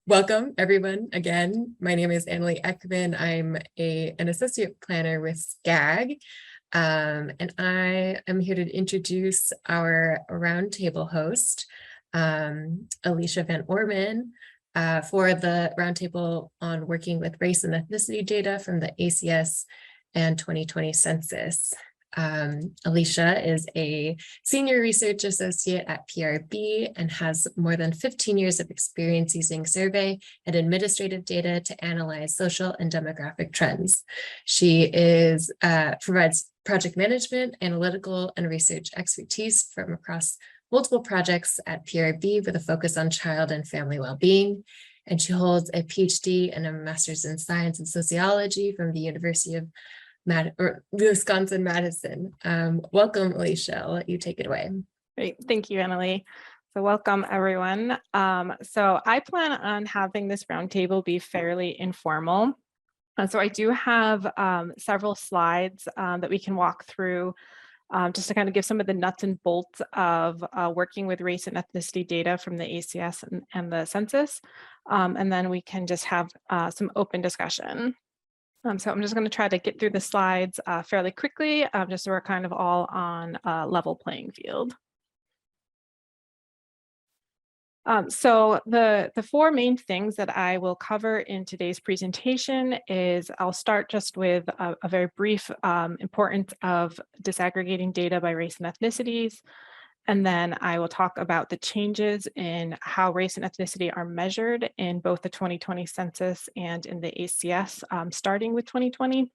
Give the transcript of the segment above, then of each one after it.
Welcome, everyone. Again, my name is Annalie Ekman. I'm an associate planner with SCAG, and I am here to introduce our roundtable host, Alicia Van Orman, for the roundtable on working with race and ethnicity data from the ACS and 2020 Census. Alicia is a senior research associate at PRB and has more than 15 years of experience using survey and administrative data to analyze social and demographic trends. She provides project management, analytical, and research expertise from across multiple projects at PRB with a focus on child and family well-being. And she holds a PhD and a master's in science and sociology from the University of Wisconsin-Madison. Welcome, Alicia. I'll let you take it away. Great. Thank you, Annalie. So welcome, everyone. So I plan on having this roundtable be fairly informal. So I do have several slides that we can walk through just to kind of give some of the nuts and bolts of working with race and ethnicity data from the ACS and the census. And then we can just have some open discussion. So I'm just going to try to get through the slides fairly quickly, just so we're kind of all on a level playing field. So the four main things that I will cover in today's presentation is I'll start just with a very brief importance of disaggregating data by race and ethnicities. And then I will talk about the changes in how race and ethnicity are measured in both the 2020 census and in the ACS, starting with 2020.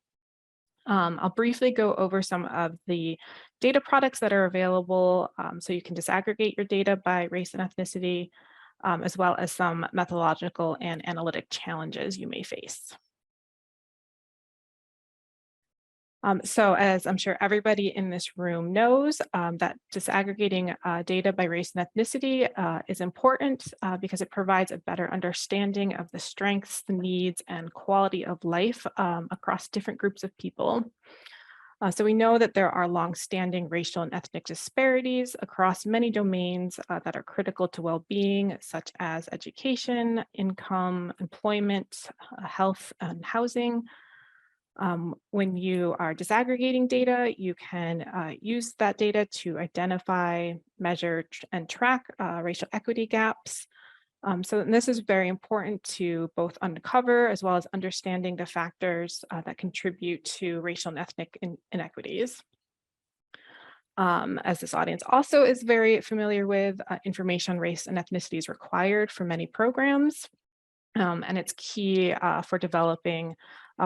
I'll briefly go over some of the data products that are available so you can disaggregate your data by race and ethnicity, as well as some methodological and analytic challenges you may face. So as I'm sure everybody in this room knows, that disaggregating data by race and ethnicity is important because it provides a better understanding of the strengths, the needs, and quality of life across different groups of people. So we know that there are longstanding racial and ethnic disparities across many domains that are critical to well-being, such as education, income, employment, health, and housing. When you are disaggregating data, you can use that data to identify, measure, and track racial equity gaps. So this is very important to both uncover as well as understanding the factors that contribute to racial and ethnic inequities. As this audience also is very familiar with, information on race and ethnicity is required for many programs. And it's key for developing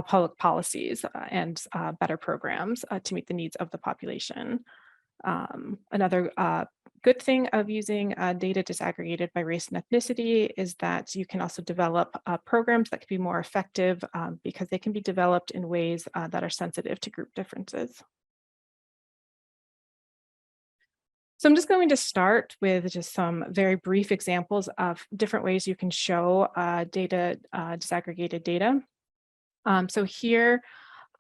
public policies and better programs to meet the needs of the population. Another good thing of using data disaggregated by race and ethnicity is that you can also develop programs that can be more effective because they can be developed in ways that are sensitive to group differences. So I'm just going to start with just some very brief examples of different ways you can show disaggregated data. So here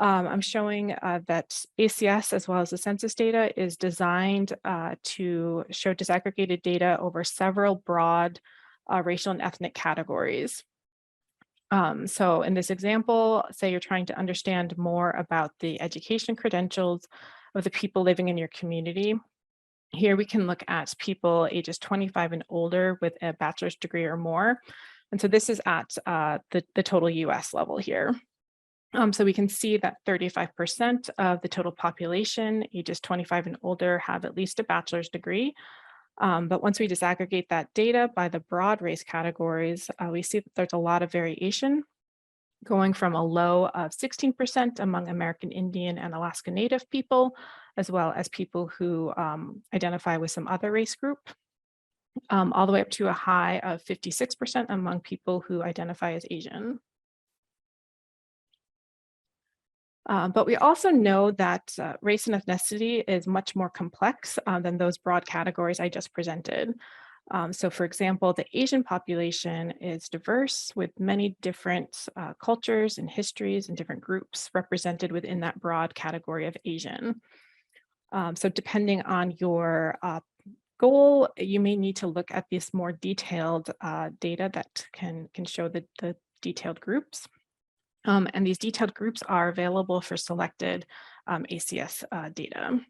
I'm showing that ACS as well as the census data is designed to show disaggregated data over several broad racial and ethnic categories. So in this example, say you're trying to understand more about the education credentials of the people living in your community. Here we can look at people ages 25 and older with a bachelor's degree or more. And so this is at the total US level here. So we can see that 35% of the total population ages 25 and older have at least a bachelor's degree. But once we disaggregate that data by the broad race categories, we see that there's a lot of variation, going from a low of 16% among American Indian and Alaska Native people, as well as people who identify with some other race group, all the way up to a high of 56% among people who identify as Asian. But we also know that race and ethnicity is much more complex than those broad categories I just presented. So for example, the Asian population is diverse with many different cultures and histories and different groups represented within that broad category of Asian. So depending on your goal, you may need to look at this more detailed data that can show the detailed groups. And these detailed groups are available for selected ACS data.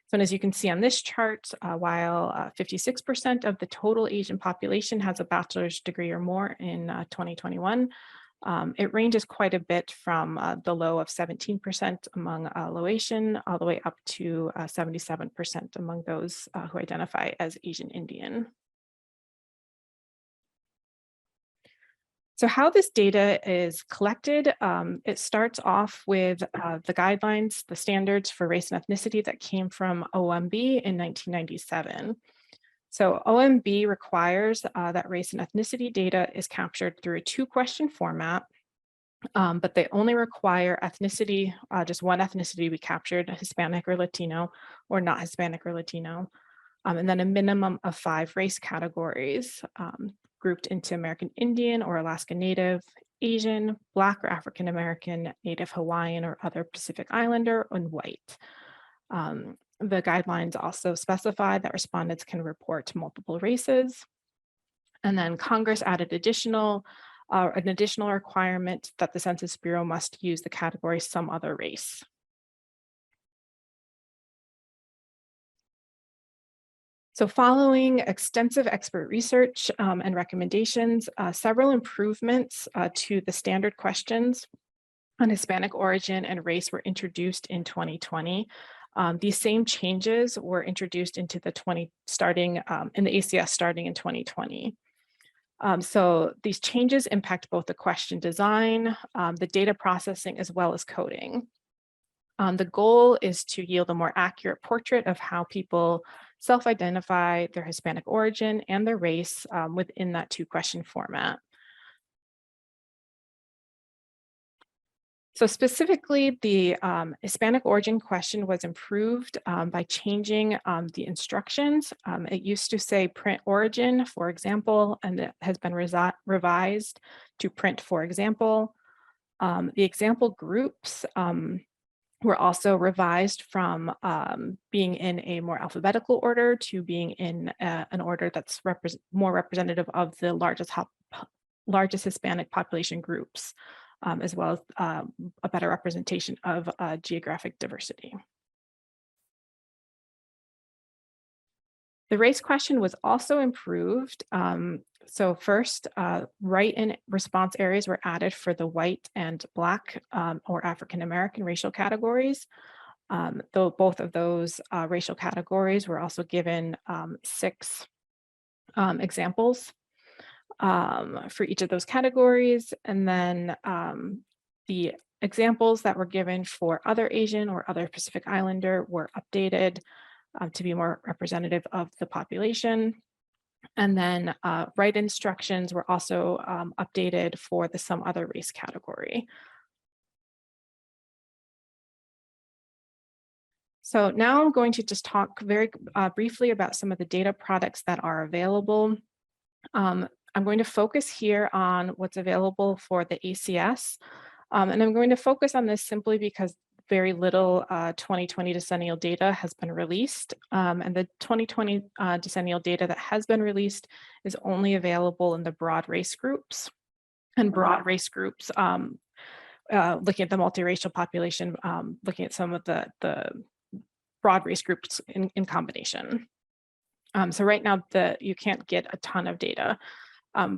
So as you can see on this chart, while 56% of the total Asian population has a bachelor's degree or more in 2021, it ranges quite a bit from the low of 17% among low Asian all the way up to 77% among those who identify as Asian Indian. So how this data is collected, it starts off with the guidelines, the standards for race and ethnicity that came from OMB in 1997. So OMB requires that race and ethnicity data is captured through a 2-question format, but they only require ethnicity, just one ethnicity be captured, Hispanic or Latino, or not Hispanic or Latino, and then a minimum of 5 race categories, grouped into American Indian or Alaska Native, Asian, Black or African American, Native Hawaiian or other Pacific Islander, and white. The guidelines also specify that respondents can report multiple races. And then Congress added an additional requirement that the Census Bureau must use the category some other race. So following extensive expert research and recommendations, several improvements to the standard questions on Hispanic origin and race were introduced in 2020. These same changes were introduced into the in the ACS starting in 2020. So these changes impact both the question design, the data processing, as well as coding. The goal is to yield a more accurate portrait of how people self-identify their Hispanic origin and their race within that 2-question format. So specifically, the Hispanic origin question was improved by changing the instructions. It used to say print origin, for example, and it has been revised to print, for example. The example groups were also revised from being in a more alphabetical order to being in an order that's more representative of the largest Hispanic population groups, as well as a better representation of geographic diversity. The race question was also improved. So first, write-in response areas were added for the white and Black or African American racial categories. Though both of those racial categories were also given 6 examples for each of those categories. And then the examples that were given for other Asian or other Pacific Islander were updated to be more representative of the population. And then write instructions were also updated for the some other race category. So now I'm going to just talk very briefly about some of the data products that are available. I'm going to focus here on what's available for the ACS. And I'm going to focus on this simply because very little 2020 decennial data has been released. And the 2020 decennial data that has been released is only available in the broad race groups. And broad race groups, looking at the multiracial population, looking at some of the broad race groups in combination. So right now, you can't get a ton of data.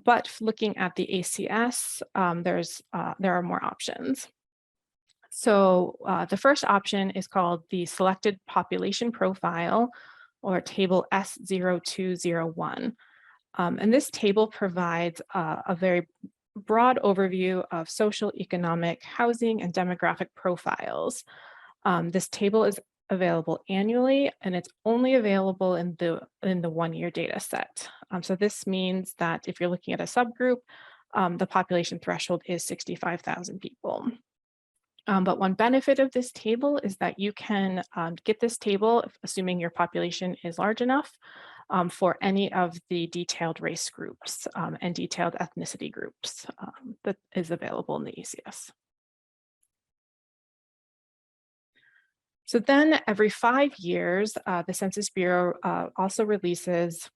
But looking at the ACS, there are more options. So the first option is called the Selected Population Profile, or Table S0201. And this table provides a very broad overview of social, economic, housing, and demographic profiles. This table is available annually, and it's only available in the 1-year data set. So this means that if you're looking at a subgroup, the population threshold is 65,000 people. But one benefit of this table is that you can get this table, assuming your population is large enough, for any of the detailed race groups and detailed ethnicity groups that is available in the ACS. So then every 5 years, the Census Bureau also releases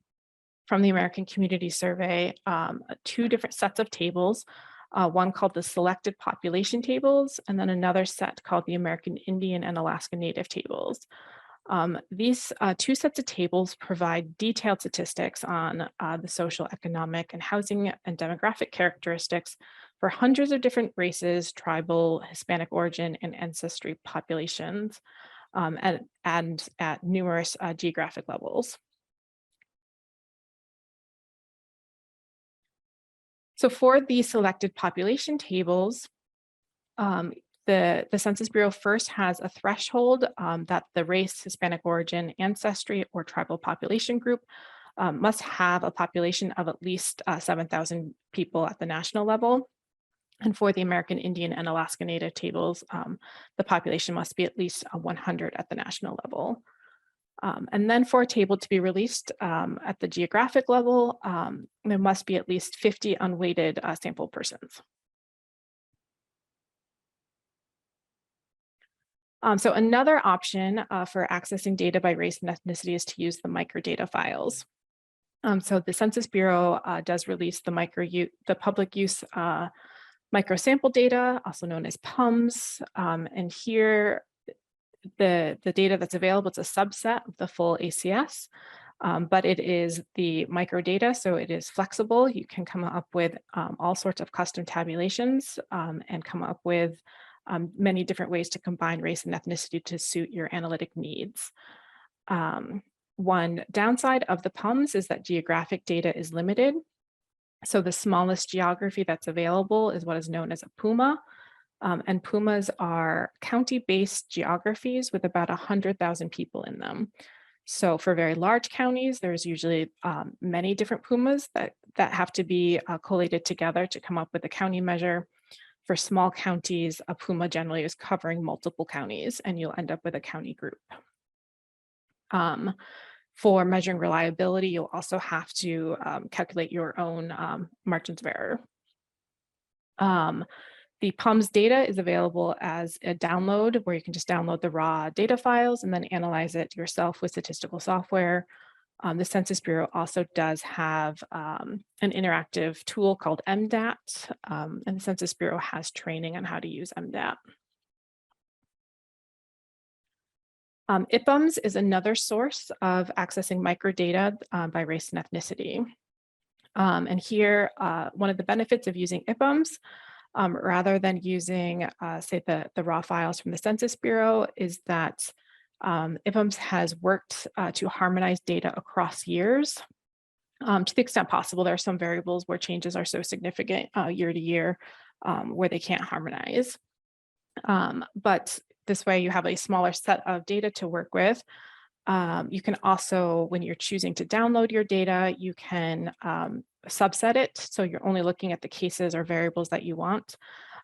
from the American Community Survey 2 different sets of tables, one called the Selected Population Tables, and then another set called the American Indian and Alaska Native Tables. These 2 sets of tables provide detailed statistics on the social, economic, and housing and demographic characteristics for hundreds of different races, tribal, Hispanic origin, and ancestry populations, and at numerous geographic levels. So for the selected population tables, the Census Bureau first has a threshold that the race, Hispanic origin, ancestry, or tribal population group must have a population of at least 7,000 people at the national level. And for the American Indian and Alaska Native tables, the population must be at least 100 at the national level. And then for a table to be released at the geographic level, there must be at least 50 unweighted sample persons. So another option for accessing data by race and ethnicity is to use the microdata files. So the Census Bureau does release the public use microsample data, also known as PUMS. And here, the data that's available, it's a subset of the full ACS, but it is the microdata, so it is flexible. You can come up with all sorts of custom tabulations and come up with many different ways to combine race and ethnicity to suit your analytic needs. One downside of the PUMS is that geographic data is limited. So the smallest geography that's available is what is known as a PUMA. And PUMAs are county-based geographies with about 100,000 people in them. So for very large counties, there's usually many different PUMAs that have to be collated together to come up with a county measure. For small counties, a PUMA generally is covering multiple counties, and you'll end up with a county group. For measuring reliability, you'll also have to calculate your own margins of error. The PUMS data is available as a download where you can just download the raw data files and then analyze it yourself with statistical software. The Census Bureau also does have an interactive tool called MDAT, and the Census Bureau has training on how to use MDAT. IPUMS is another source of accessing microdata by race and ethnicity. And here, one of the benefits of using IPUMS rather than using, say, the raw files from the Census Bureau is that IPUMS has worked to harmonize data across years. To the extent possible, there are some variables where changes are so significant year to year where they can't harmonize. But this way you have a smaller set of data to work with. You can also, when you're choosing to download your data, you can subset it. So you're only looking at the cases or variables that you want.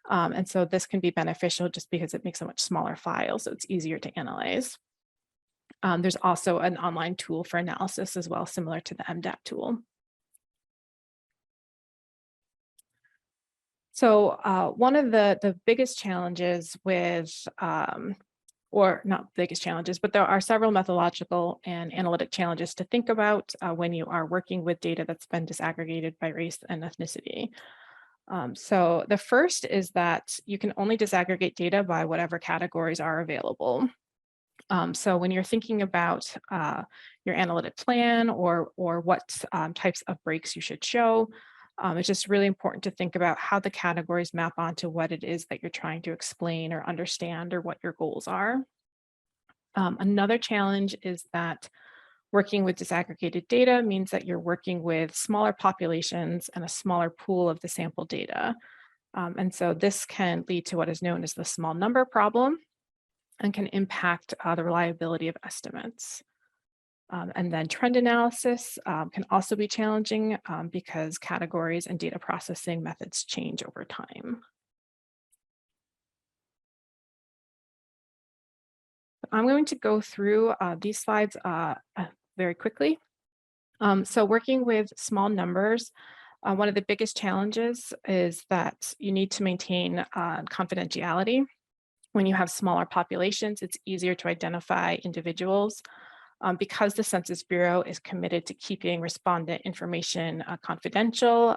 And so this can be beneficial just because it makes a much smaller file, so it's easier to analyze. There's also an online tool for analysis as well, similar to the MDAT tool. So one of the biggest challenges with, or not biggest challenges, but there are several methodological and analytic challenges to think about when you are working with data that's been disaggregated by race and ethnicity. So the first is that you can only disaggregate data by whatever categories are available. So when you're thinking about your analytic plan or what types of breaks you should show, it's just really important to think about how the categories map onto what it is that you're trying to explain or understand or what your goals are. Another challenge is that working with disaggregated data means that you're working with smaller populations and a smaller pool of the sample data. And so this can lead to what is known as the small number problem and can impact the reliability of estimates. And then trend analysis can also be challenging because categories and data processing methods change over time. I'm going to go through these slides very quickly. So working with small numbers, one of the biggest challenges is that you need to maintain confidentiality When you have smaller populations, it's easier to identify individuals. Because the Census Bureau is committed to keeping respondent information confidential,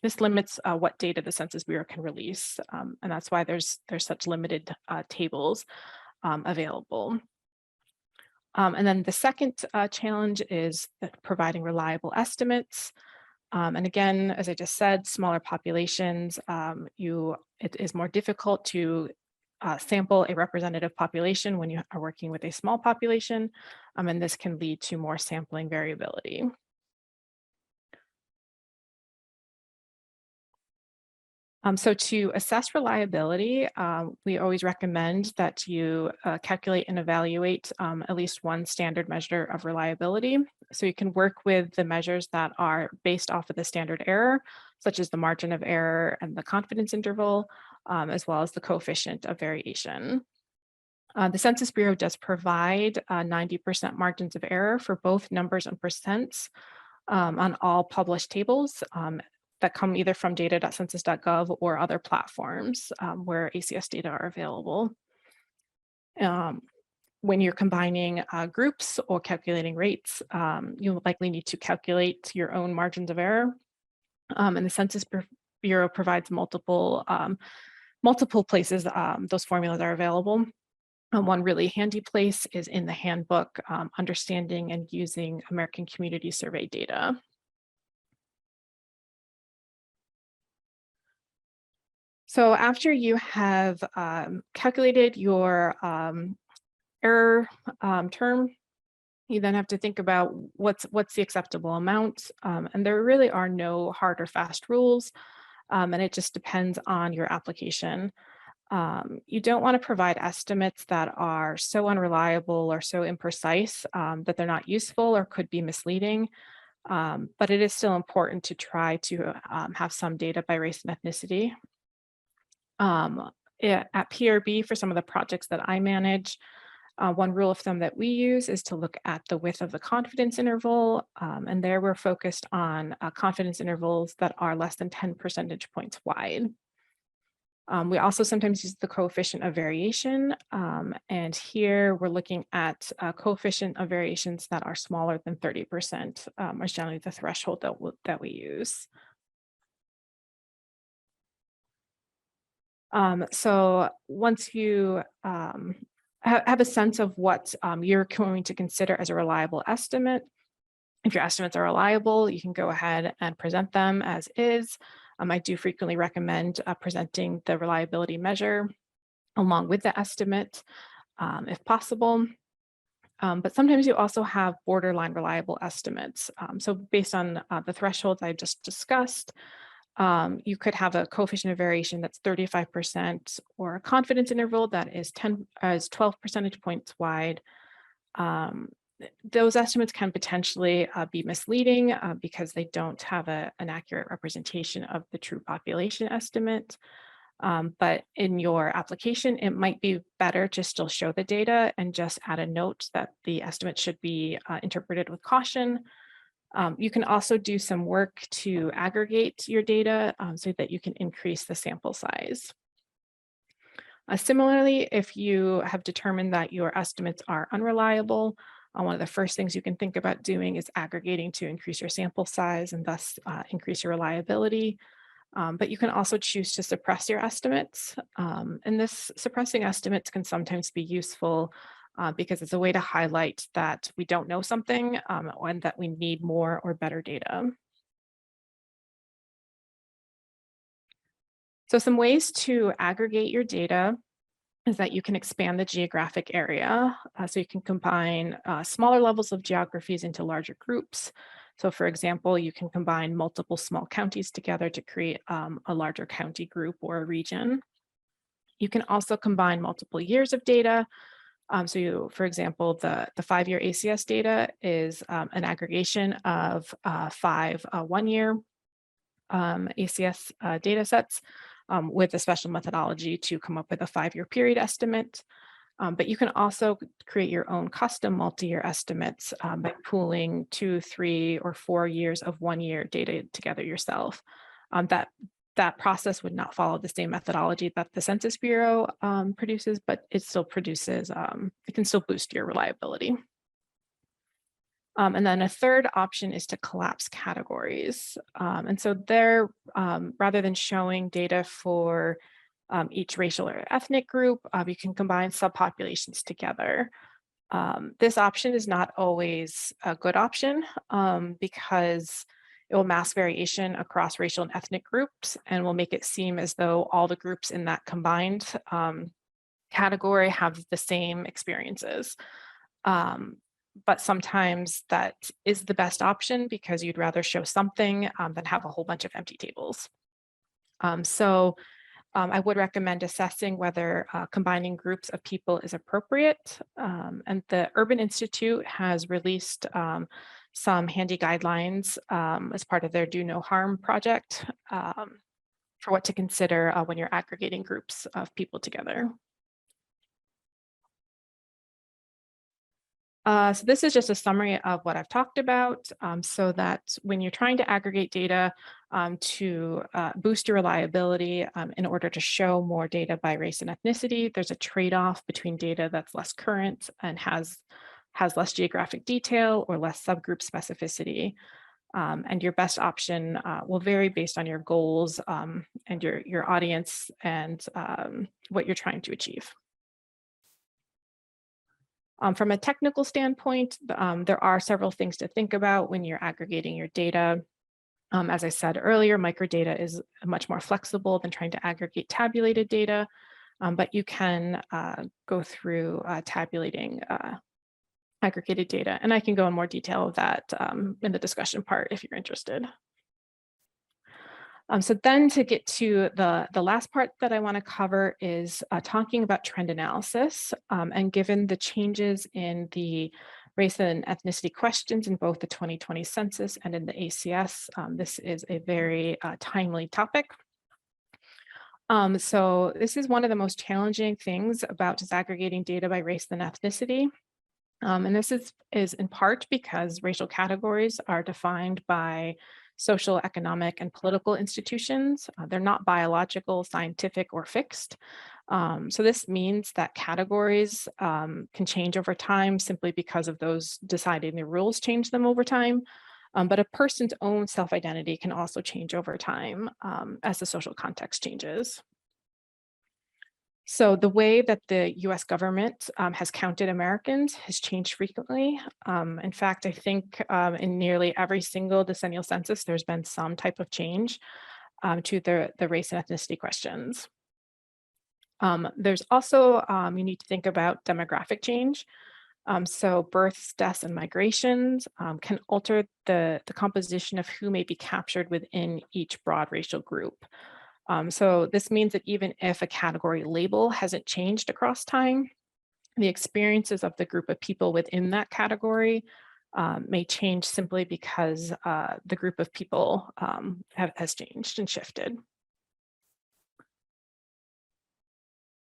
this limits what data the Census Bureau can release. And that's why there's such limited tables available. And then the second challenge is providing reliable estimates. And again, as I just said, smaller populations, it is more difficult to sample a representative population when you are working with a small population, and this can lead to more sampling variability. So to assess reliability, we always recommend that you calculate and evaluate at least one standard measure of reliability. So you can work with the measures that are based off of the standard error, such as the margin of error and the confidence interval, as well as the coefficient of variation. The Census Bureau does provide 90% margins of error for both numbers and percents on all published tables that come either from data.census.gov or other platforms where ACS data are available. When you're combining groups or calculating rates, you'll likely need to calculate your own margins of error. And the Census Bureau provides multiple places those formulas are available. One really handy place is in the handbook, Understanding and Using American Community Survey Data. So after you have calculated your error term, you then have to think about what's the acceptable amount. And there really are no hard or fast rules, and it just depends on your application. You don't want to provide estimates that are so unreliable or so imprecise that they're not useful or could be misleading. But it is still important to try to have some data by race and ethnicity. At PRB, for some of the projects that I manage, one rule of thumb that we use is to look at the width of the confidence interval. And there we're focused on confidence intervals that are less than 10 percentage points wide. We also sometimes use the coefficient of variation. And here we're looking at a coefficient of variations that are smaller than 30%, is generally the threshold that we use. So once you have a sense of what you're going to consider as a reliable estimate, if your estimates are reliable, you can go ahead and present them as is. I do frequently recommend presenting the reliability measure along with the estimate, if possible. But sometimes you also have borderline reliable estimates. So based on the thresholds I just discussed, you could have a coefficient of variation that's 35% or a confidence interval that is 12 percentage points wide. Those estimates can potentially be misleading because they don't have an accurate representation of the true population estimate. But in your application, it might be better to still show the data and just add a note that the estimate should be interpreted with caution. You can also do some work to aggregate your data so that you can increase the sample size. Similarly, if you have determined that your estimates are unreliable, one of the first things you can think about doing is aggregating to increase your sample size and thus increase your reliability. But you can also choose to suppress your estimates. And this suppressing estimates can sometimes be useful because it's a way to highlight that we don't know something and that we need more or better data. So some ways to aggregate your data is that you can expand the geographic area. So you can combine smaller levels of geographies into larger groups. So for example, you can combine multiple small counties together to create a larger county group or a region. You can also combine multiple years of data. For example, the 5-year ACS data is an aggregation of 5 one-year ACS data sets with a special methodology to come up with a 5-year period estimate. But you can also create your own custom multi-year estimates by pooling 2, 3, or 4 years of 1-year data together yourself. That that process would not follow the same methodology that the Census Bureau produces, but it still produces, it can still boost your reliability. And then a third option is to collapse categories. And so there, rather than showing data for each racial or ethnic group, you can combine subpopulations together. This option is not always a good option because it will mask variation across racial and ethnic groups and will make it seem as though all the groups in that combined category have the same experiences. But sometimes that is the best option because you'd rather show something than have a whole bunch of empty tables. I would recommend assessing whether combining groups of people is appropriate. And the Urban Institute has released some handy guidelines as part of their Do No Harm project for what to consider when you're aggregating groups of people together. So this is just a summary of what I've talked about so that when you're trying to aggregate data to boost your reliability in order to show more data by race and ethnicity, there's a trade-off between data that's less current and has less geographic detail or less subgroup specificity. And your best option will vary based on your goals and your audience and what you're trying to achieve. From a technical standpoint, there are several things to think about when you're aggregating your data. As I said earlier, microdata is much more flexible than trying to aggregate tabulated data, but you can go through tabulating aggregated data. And I can go in more detail of that in the discussion part if you're interested. So then to get to the last part that I want to cover is talking about trend analysis. And given the changes in the race and ethnicity questions in both the 2020 census and in the ACS, this is a very timely topic. So this is one of the most challenging things about disaggregating data by race and ethnicity. And this is in part because racial categories are defined by social, economic, and political institutions. They're not biological, scientific, or fixed. So this means that categories can change over time simply because of those deciding the rules change them over time. But a person's own self-identity can also change over time as the social context changes. So the way that the US government has counted Americans has changed frequently. In fact, I think in nearly every single decennial census, there's been some type of change to the race and ethnicity questions. There's also, you need to think about demographic change. So births, deaths, and migrations can alter the composition of who may be captured within each broad racial group. So this means that even if a category label hasn't changed across time, the experiences of the group of people within that category may change simply because the group of people has changed and shifted.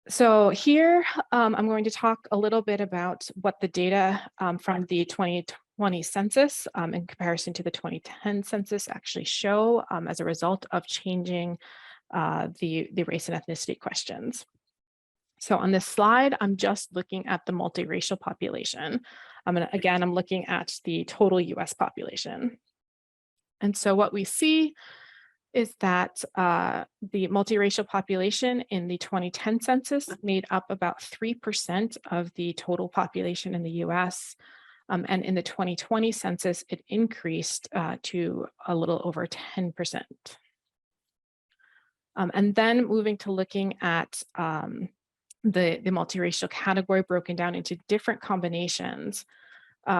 So here, I'm going to talk a little bit about what the data from the 2020 census in comparison to the 2010 census actually show as a result of changing the race and ethnicity questions. So on this slide, I'm just looking at the multiracial population. I'm looking at the total US population. And so what we see is that the multiracial population in the 2010 census made up about 3% of the total population in the US. And in the 2020 census, it increased to a little over 10%. And then moving to looking at the multiracial category broken down into different combinations,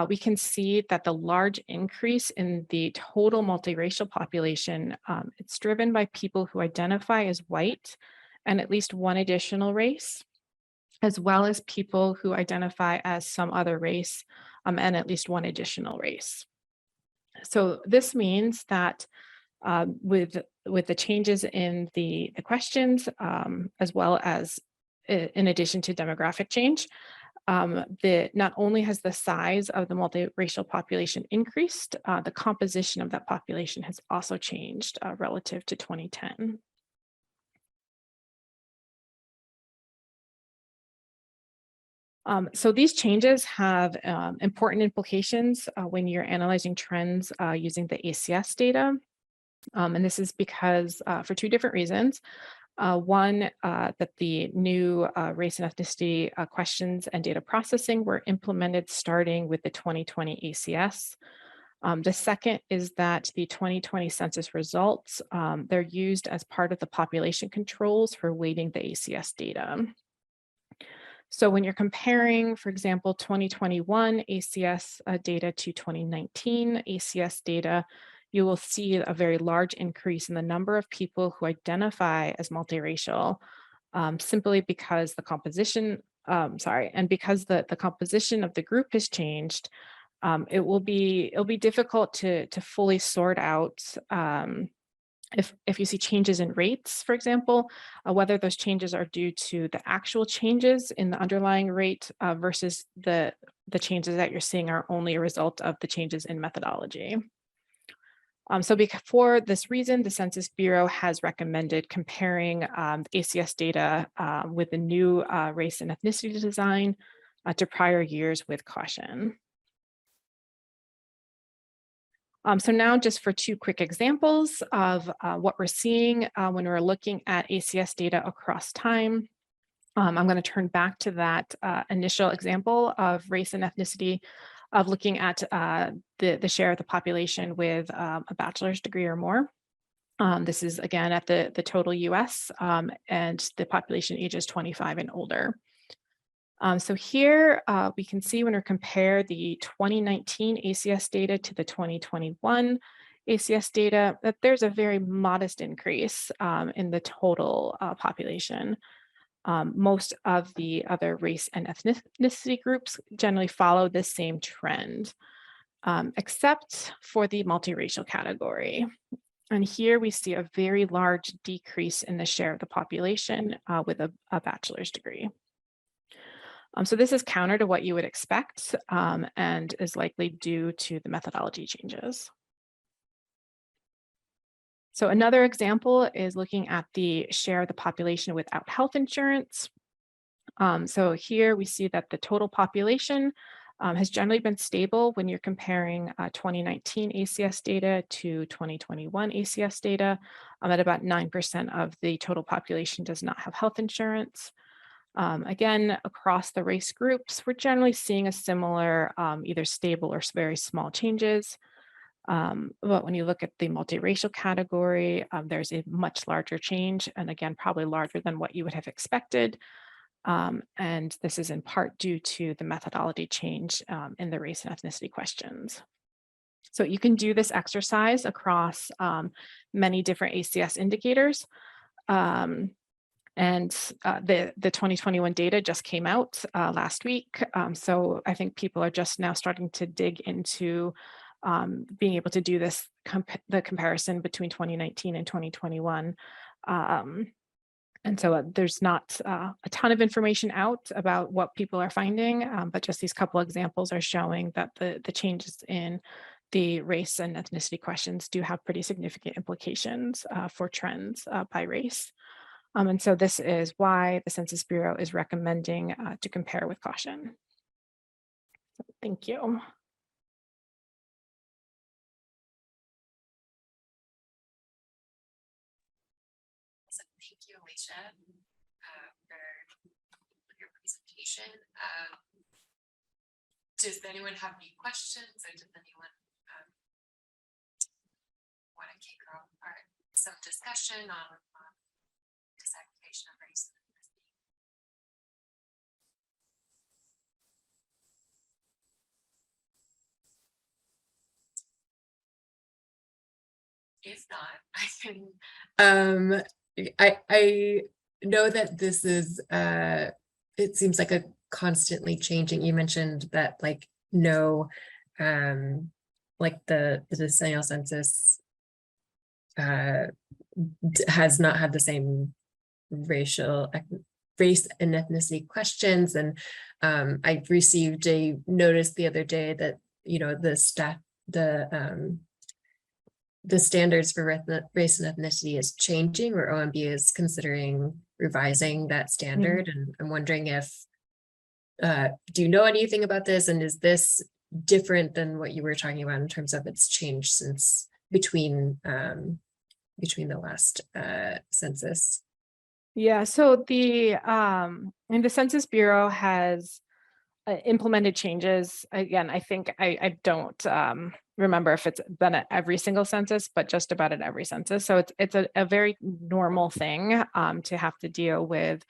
we can see that the large increase in the total multiracial population, it's driven by people who identify as white and at least one additional race, as well as people who identify as some other race and at least one additional race. So this means that with the changes in the questions, as well as in addition to demographic change, not only has the size of the multiracial population increased, the composition of that population has also changed relative to 2010. So these changes have important implications when you're analyzing trends using the ACS data. And this is because for two different reasons. One, that the new race and ethnicity questions and data processing were implemented starting with the 2020 ACS. The second is that the 2020 census results, they're used as part of the population controls for weighting the ACS data. So when you're comparing, for example, 2021 ACS data to 2019 ACS data, you will see a very large increase in the number of people who identify as multiracial, simply because the composition, and because the composition of the group has changed. It'll be difficult to fully sort out if you see changes in rates, for example, whether those changes are due to the actual changes in the underlying rate versus the changes that you're seeing are only a result of the changes in methodology. So for this reason, the Census Bureau has recommended comparing ACS data with the new race and ethnicity design to prior years with caution. So now just for two quick examples of what we're seeing when we're looking at ACS data across time. I'm going to turn back to that initial example of race and ethnicity, of looking at the share of the population with a bachelor's degree or more. This is again at the total US and the population ages 25 and older. So here we can see when we compare the 2019 ACS data to the 2021 ACS data, that there's a very modest increase in the total population. Most of the other race and ethnicity groups generally follow the same trend, except for the multiracial category. And here we see a very large decrease in the share of the population with a bachelor's degree. So this is counter to what you would expect and is likely due to the methodology changes. So another example is looking at the share of the population without health insurance. So here we see that the total population has generally been stable when you're comparing 2019 ACS data to 2021 ACS data. At about 9% of the total population does not have health insurance. Again, across the race groups, we're generally seeing a similar either stable or very small changes. But when you look at the multiracial category, there's a much larger change, and again, probably larger than what you would have expected. And this is in part due to the methodology change in the race and ethnicity questions. So you can do this exercise across many different ACS indicators. And the 2021 data just came out last week. So I think people are just now starting to dig into being able to do this, the comparison between 2019 and 2021. And so there's not a ton of information out about what people are finding, but just these couple examples are showing that the changes in the race and ethnicity questions do have pretty significant implications for trends by race. And so this is why the Census Bureau is recommending to compare with caution. So thank you. So thank you, Alicia, for your presentation. Does anyone have any questions, or does anyone want to kick off some discussion on disaggregation of race? If not, I can. I know that this is. It seems like a constantly changing. You mentioned that like no, like the decennial census has not had the same race and ethnicity questions, and I received a notice the other day that the standards for race and ethnicity is changing, or OMB is considering revising that standard. And I'm wondering if do you know anything about this? And is this different than what you were talking about in terms of its change since between the last census? Yeah, so the Census Bureau has implemented changes. Again, I think I don't remember if it's been at every single census, but just about at every census. So it's a very normal thing to have to deal with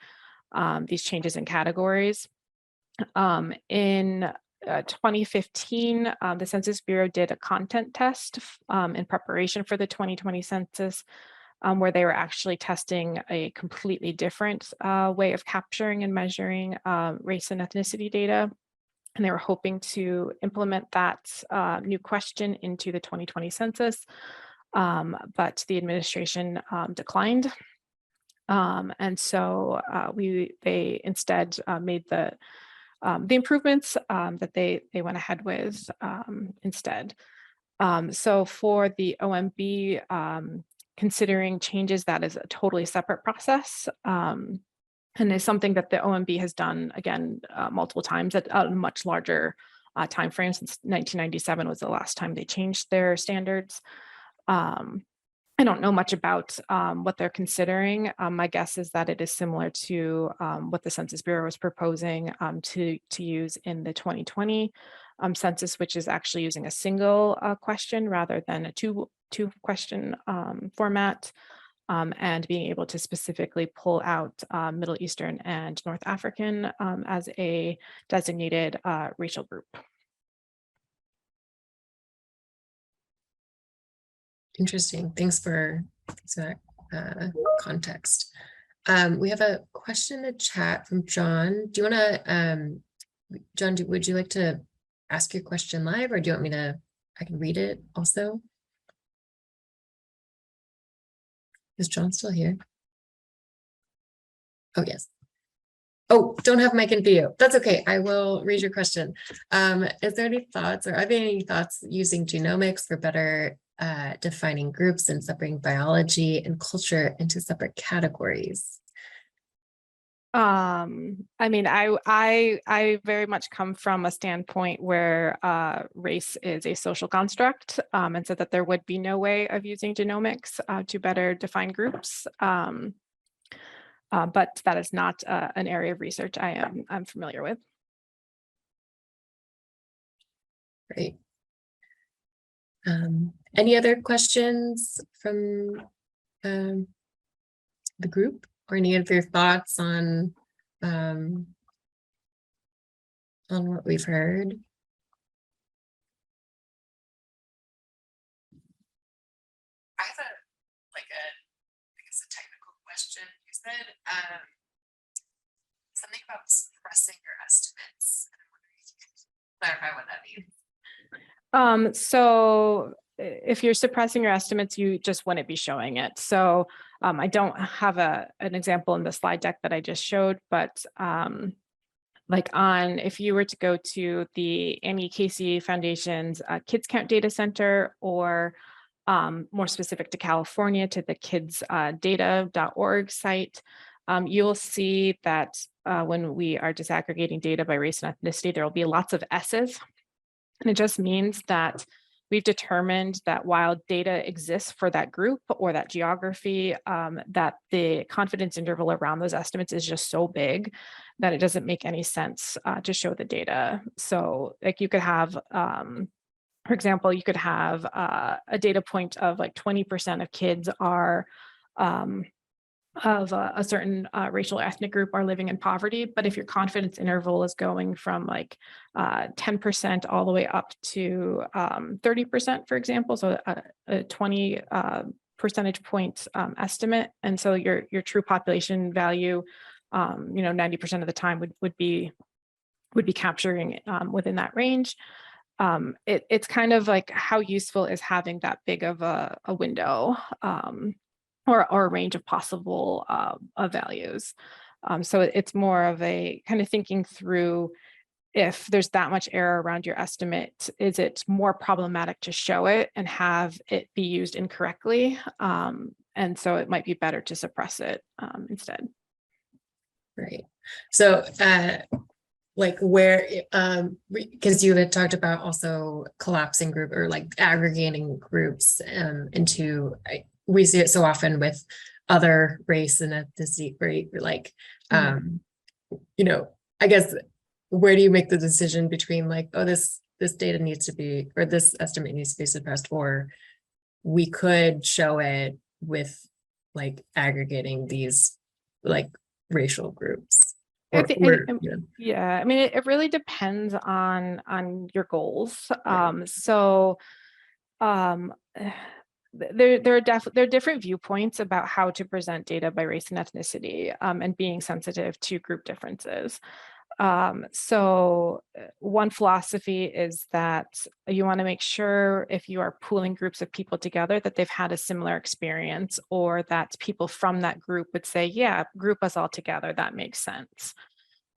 these changes in categories. In 2015, the Census Bureau did a content test in preparation for the 2020 census, where they were actually testing a completely different way of capturing and measuring race and ethnicity data. And they were hoping to implement that new question into the 2020 census, but the administration declined. And so they instead made the improvements that they went ahead with instead. So for the OMB, considering changes, that is a totally separate process. And is something that the OMB has done, again, multiple times at a much larger time frame. Since 1997 was the last time they changed their standards. I don't know much about what they're considering. My guess is that it is similar to what the Census Bureau was proposing to use in the 2020 census, which is actually using a single question rather than a two question format, and being able to specifically pull out Middle Eastern and North African as a designated racial group. Interesting. Thanks for that context. We have a question in the chat from John. Do you want to, John, would you like to ask your question live, or do you want me to, I can read it also? Is John still here? Oh, yes. Oh, don't have mic and video. That's okay. I will read your question. Is there any thoughts, or are there any thoughts using genomics for better defining groups and separating biology and culture into separate categories? I mean, I very much come from a standpoint where race is a social construct, and so that there would be no way of using genomics to better define groups. But that is not an area of research I'm familiar with. Great. Any other questions from the group, or any of your thoughts on what we've heard? I have I guess a technical question. You said something about suppressing your estimates. And I'm wondering if you could clarify what that means. So if you're suppressing your estimates, you just wouldn't be showing it. So I don't have an example in the slide deck that I just showed, but if you were to go to the Annie Casey Foundation's Kids Count Data Center, or more specific to California, to the kidsdata.org site, you'll see that when we are disaggregating data by race and ethnicity, there will be lots of S's. And it just means that we've determined that while data exists for that group or that geography, that the confidence interval around those estimates is just so big that it doesn't make any sense to show the data. So like you could have, for example, you could have a data point of like 20% of kids are of a certain racial ethnic group are living in poverty. But if your confidence interval is going from like 10% all the way up to 30%, for example, so a 20 percentage point estimate, and so your true population value, 90% of the time would be capturing within that range. It's kind of like, how useful is having that big of a window or a range of possible values. So it's more of a kind of thinking through, if there's that much error around your estimate, is it more problematic to show it and have it be used incorrectly? And so it might be better to suppress it instead. Right. So like where, because you had talked about also collapsing group or like aggregating groups into, we see it so often with other race and ethnicity, right? Like, you know, I guess, where do you make the decision between like, oh, this data needs to be, or this estimate needs to be suppressed, or we could show it with like aggregating these like racial groups? I Or, think, you know. yeah, I mean, it really depends on your goals. Right. So there are different viewpoints about how to present data by race and ethnicity, and being sensitive to group differences. So one philosophy is that you want to make sure if you are pooling groups of people together that they've had a similar experience, or that people from that group would say, yeah, group us all together, that makes sense.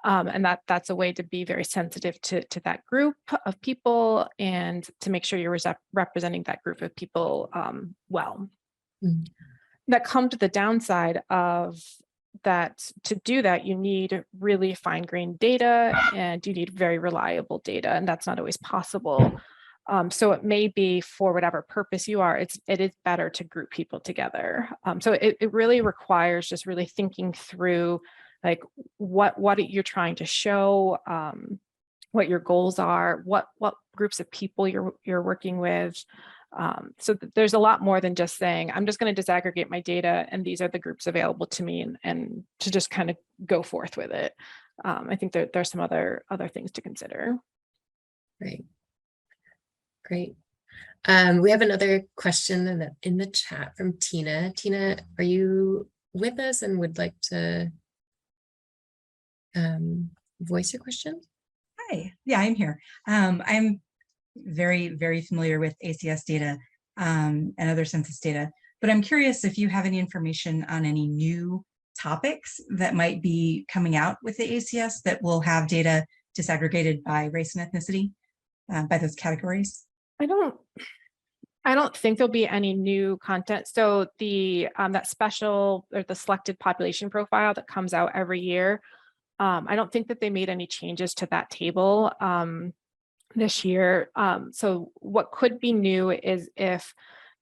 And that's a way to be very sensitive to that group of people, and to make sure you're representing that group of people well. Mm. That come to the downside of that. To do that, you need really fine-grained data, and you need very reliable data, and that's not always possible. So it may be, for whatever purpose you are, it is better to group people together. So it really requires just really thinking through like what you're trying to show, what your goals are, what groups of people you're working with. So there's a lot more than just saying, I'm just going to disaggregate my data and these are the groups available to me, and to just kind of go forth with it. I think there's some other things to consider. Right. Great. We have another question in the chat from Tina. Tina, are you with us and would like to voice your question? Hi, yeah, I'm here. I'm very, very familiar with ACS data and other census data, but I'm curious if you have any information on any new topics that might be coming out with the ACS that will have data disaggregated by race and ethnicity, by those categories. I don't think there'll be any new content. So the that special, or the selected population profile that comes out every year, I don't think that they made any changes to that table this year. So what could be new is if,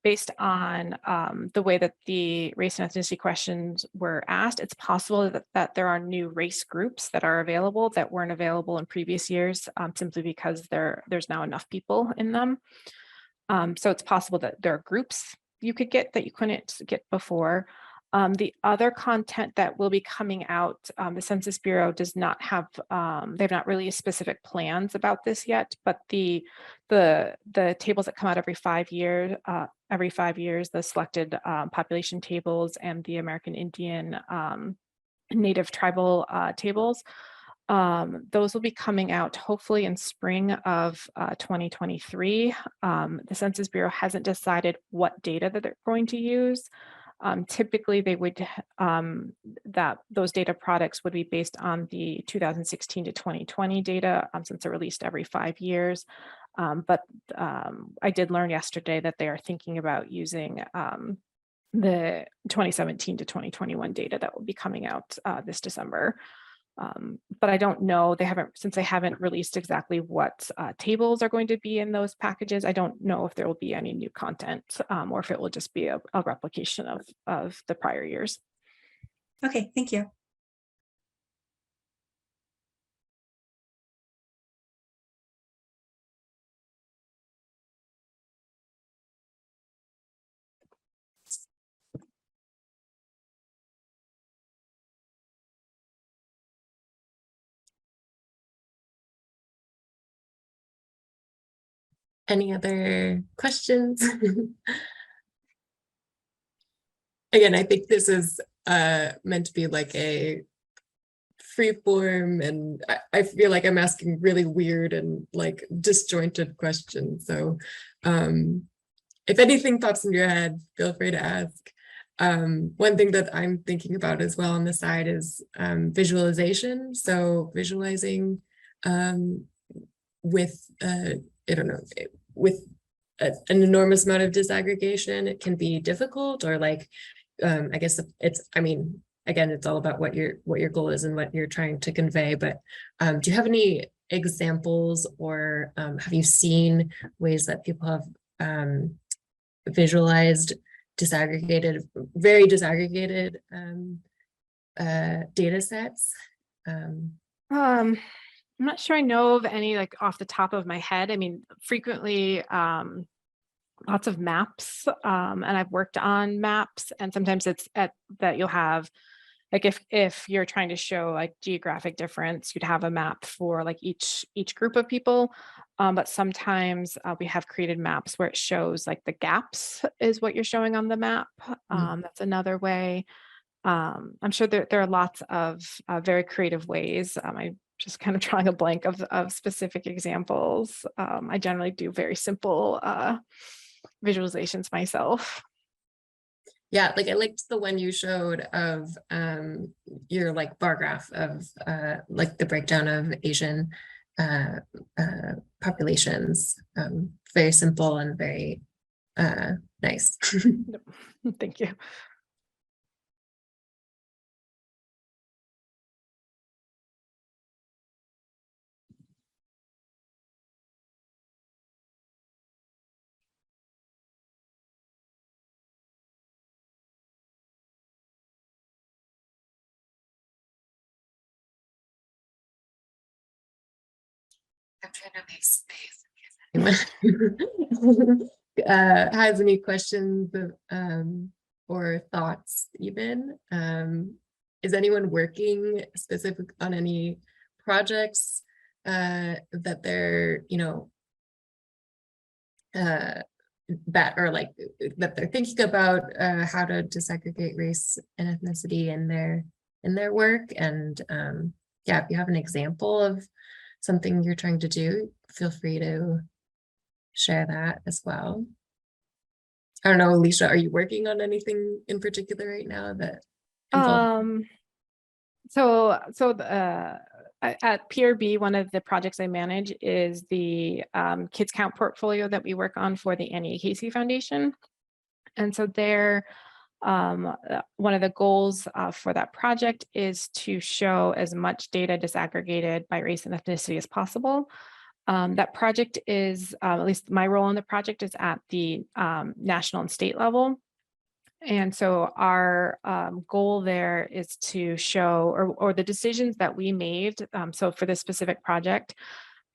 based on the way that the race and ethnicity questions were asked, it's possible that there are new race groups that are available that weren't available in previous years, simply because there's now enough people in them. So it's possible that there are groups you could get that you couldn't get before. The other content that will be coming out, the Census Bureau does not have, they've not released specific plans about this yet, but the tables that come out every 5 years, the selected population tables and the American Indian Native tribal tables, those will be coming out hopefully in spring of 2023. The Census Bureau hasn't decided what data that they're going to use. Typically, they would that those data products would be based on the 2016 to 2020 data, since they're released every 5 years. But I did learn yesterday that they are thinking about using the 2017 to 2021 data that will be coming out this December. But I don't know, since they haven't released exactly what tables are going to be in those packages, I don't know if there will be any new content, or if it will just be a replication of the prior years. Okay, thank you. Any other questions? Again, I think this is meant to be like a free form, and I feel like I'm asking really weird and like disjointed questions. So if anything pops in your head, feel free to ask. One thing that I'm thinking about as well on the side is visualization. So visualizing with, I don't know, with an enormous amount of disaggregation, it can be difficult, or like, I guess I mean, again, it's all about what your goal is and what you're trying to convey. But do you have any examples, or have you seen ways that people have visualized very disaggregated data sets? I'm not sure I know of any like off the top of my head. I mean, frequently lots of maps, and I've worked on maps, and sometimes it's that you'll have, like if you're trying to show like geographic difference, you'd have a map for like each group of people. But sometimes we have created maps where it shows like the gaps is what you're showing on the map. That's another way. I'm sure there are lots of very creative ways. I just kind of drawing a blank of specific examples. I generally do very simple visualizations myself. Yeah, like I liked the one you showed of your like bar graph of like the breakdown of Asian populations. Very simple and very nice. Thank you. I'm trying to make space in case anyone has any questions or thoughts even. Is anyone working specific on any projects that they're, that are like that they're thinking about how to disaggregate race and ethnicity in their work? And yeah, if you have an example of something you're trying to do, feel free to share that as well. I don't know, Alicia, are you working on anything in particular right now that involves? At PRB, one of the projects I manage is the Kids Count portfolio that we work on for the Annie Casey Foundation. And so there, one of the goals for that project is to show as much data disaggregated by race and ethnicity as possible. That project is, at least my role in the project is at the national and state level. And so our goal there is to show, or the decisions that we made. So for this specific project,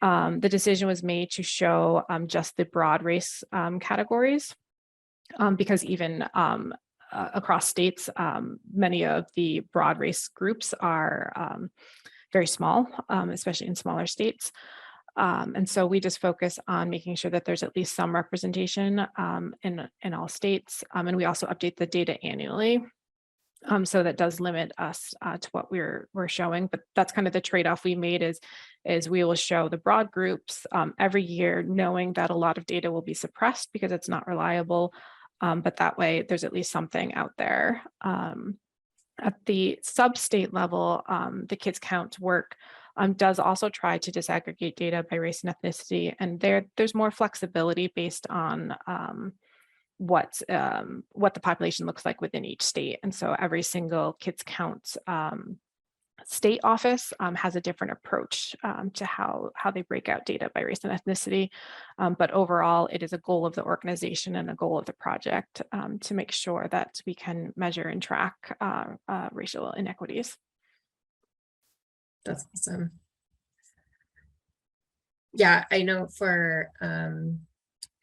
the decision was made to show just the broad race categories, because even across states, many of the broad race groups are very small, especially in smaller states. And so we just focus on making sure that there's at least some representation in all states. And we also update the data annually. So that does limit us to what we're showing, but that's kind of the trade-off we made is we will show the broad groups every year, knowing that a lot of data will be suppressed because it's not reliable. But that way there's at least something out there. At the sub-state level, the Kids Count work does also try to disaggregate data by race and ethnicity, and there's more flexibility based on what the population looks like within each state. And so every single Kids Count state office has a different approach to how they break out data by race and ethnicity. But overall, it is a goal of the organization and a goal of the project to make sure that we can measure and track racial inequities. That's awesome. Yeah, I know for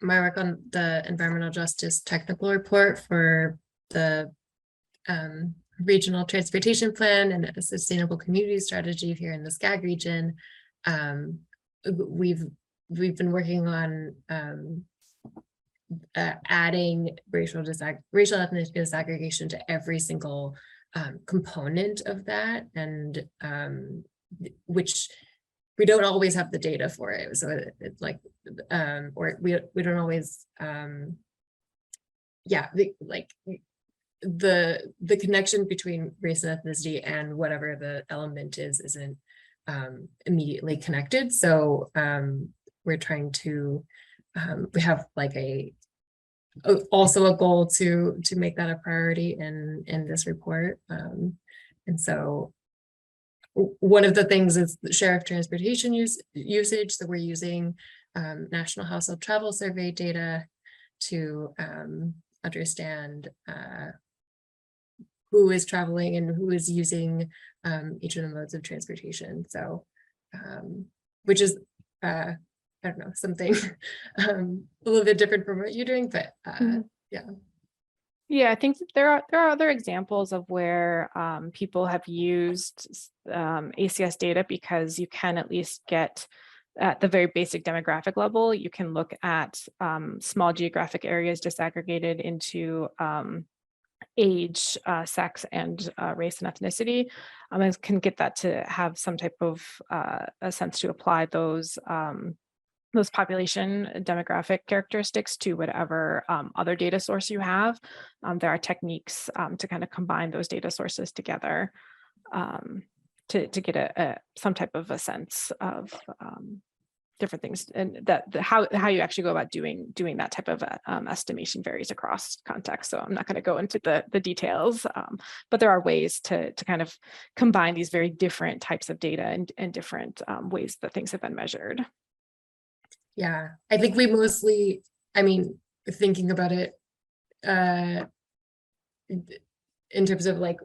my work on the environmental justice technical report for the regional transportation plan and a sustainable community strategy here in the SCAG region, we've been working on adding racial ethnic disaggregation to every single component of that, and which we don't always have the data for it. So it's like, or we don't always, yeah, the connection between race and ethnicity and whatever the element isn't immediately connected. So we're trying to, we have like a also a goal to make that a priority in this report. And so one of the things is the share of transportation usage. So we're using National Household Travel Survey data to understand who is traveling and who is using each of the modes of transportation. So, which is, I don't know, something a little bit different from what you're doing, but yeah. Yeah, I think that there are other examples of where people have used ACS data, because you can at least get at the very basic demographic level. You can look at small geographic areas disaggregated into age, sex, and race and ethnicity, and can get that to have some type of a sense to apply those population demographic characteristics to whatever other data source you have. There are techniques to kind of combine those data sources together to get some type of a sense of different things, and how you actually go about doing that type of estimation varies across context. So I'm not going to go into the details, but there are ways to kind of combine these very different types of data and different ways that things have been measured. Yeah, I think we mostly, I mean, thinking about it in terms of like,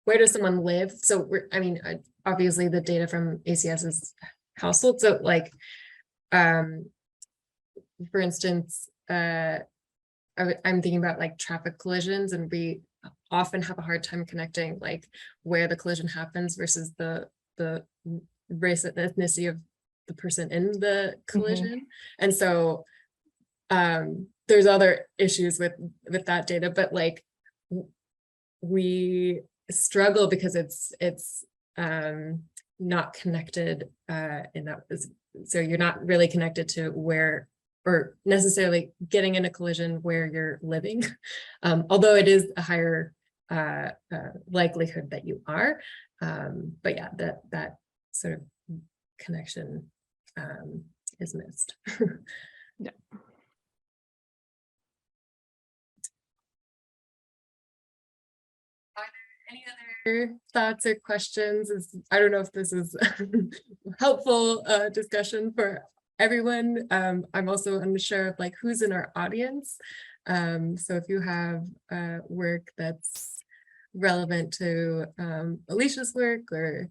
where does someone live? So I mean, obviously the data from ACS is household. So like, for instance, I'm thinking about like traffic collisions, and we often have a hard time connecting like where the collision happens versus the race and ethnicity of the person in the collision. And so there's other issues with that data, but like we struggle because it's not connected in that. So you're not really connected to where, or necessarily getting in a collision where you're living, although it is a higher likelihood that you are. But yeah, that sort of connection is missed. Yeah. Are there any other thoughts or questions? I don't know if this is helpful discussion for everyone. I'm also unsure of like who's in our audience. So if you have work that's relevant to Alicia's work, or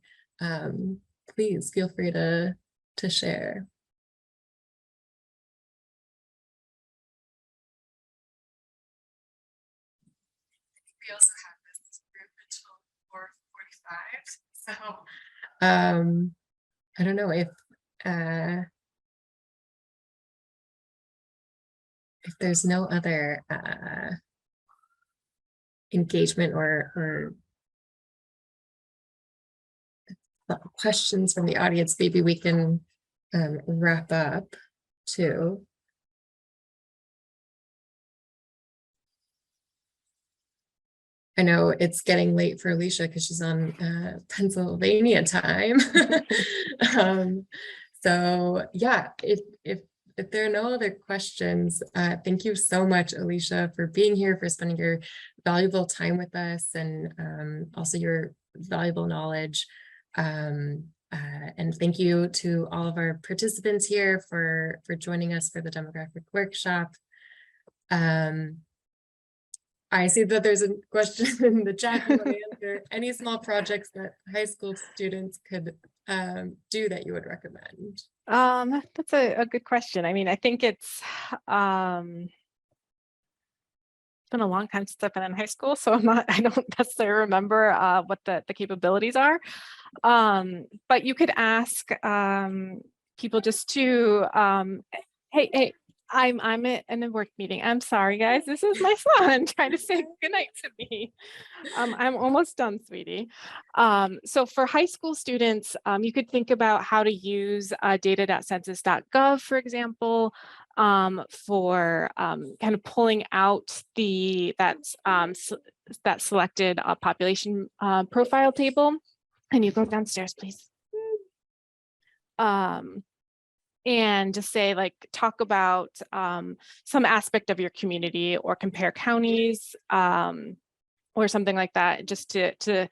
please feel free to share. We also have this group until 4:45. So I don't know if there's no other engagement or questions from the audience, maybe we can wrap up too. I know it's getting late for Alicia because she's on Pennsylvania time. So yeah, if there are no other questions, thank you so much, Alicia, for being here, for spending your valuable time with us, and also your valuable knowledge. And thank you to all of our participants here for joining us for the demographic workshop. I see that there's a question in the chat. You want to answer any small projects that high school students could do that you would recommend? That's a good question. I mean, I think it's been a long time since I've been in high school, so I don't necessarily remember what the capabilities are. But you could ask people just to, hey, I'm in a work meeting. I'm sorry, guys. This is my son trying to say goodnight to me. I'm almost done, sweetie. So for high school students, you could think about how to use data.census.gov, for example, for kind of pulling out that selected population profile table. And you go downstairs, please. and just say, like, talk about some aspect of your community, or compare counties, or something like that, just to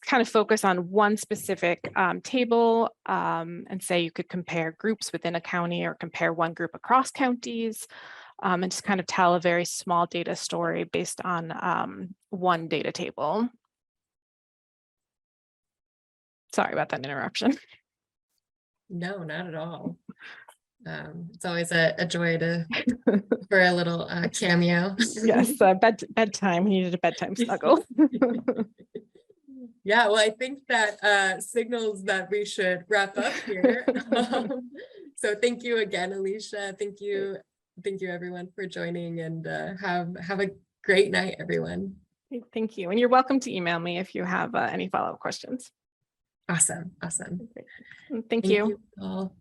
kind of focus on one specific table, and say you could compare groups within a county or compare one group across counties, and just kind of tell a very small data story based on one data table. Sorry about that interruption. No, not at all. It's always a joy for a little cameo. Yes, bedtime. He needed a bedtime snuggle. Yeah, well, I think that signals that we should wrap up here. So thank you again, Alicia. Thank you everyone for joining, and have a great night, everyone. Thank you. And you're welcome to email me if you have any follow-up questions. Awesome. Thank you. All.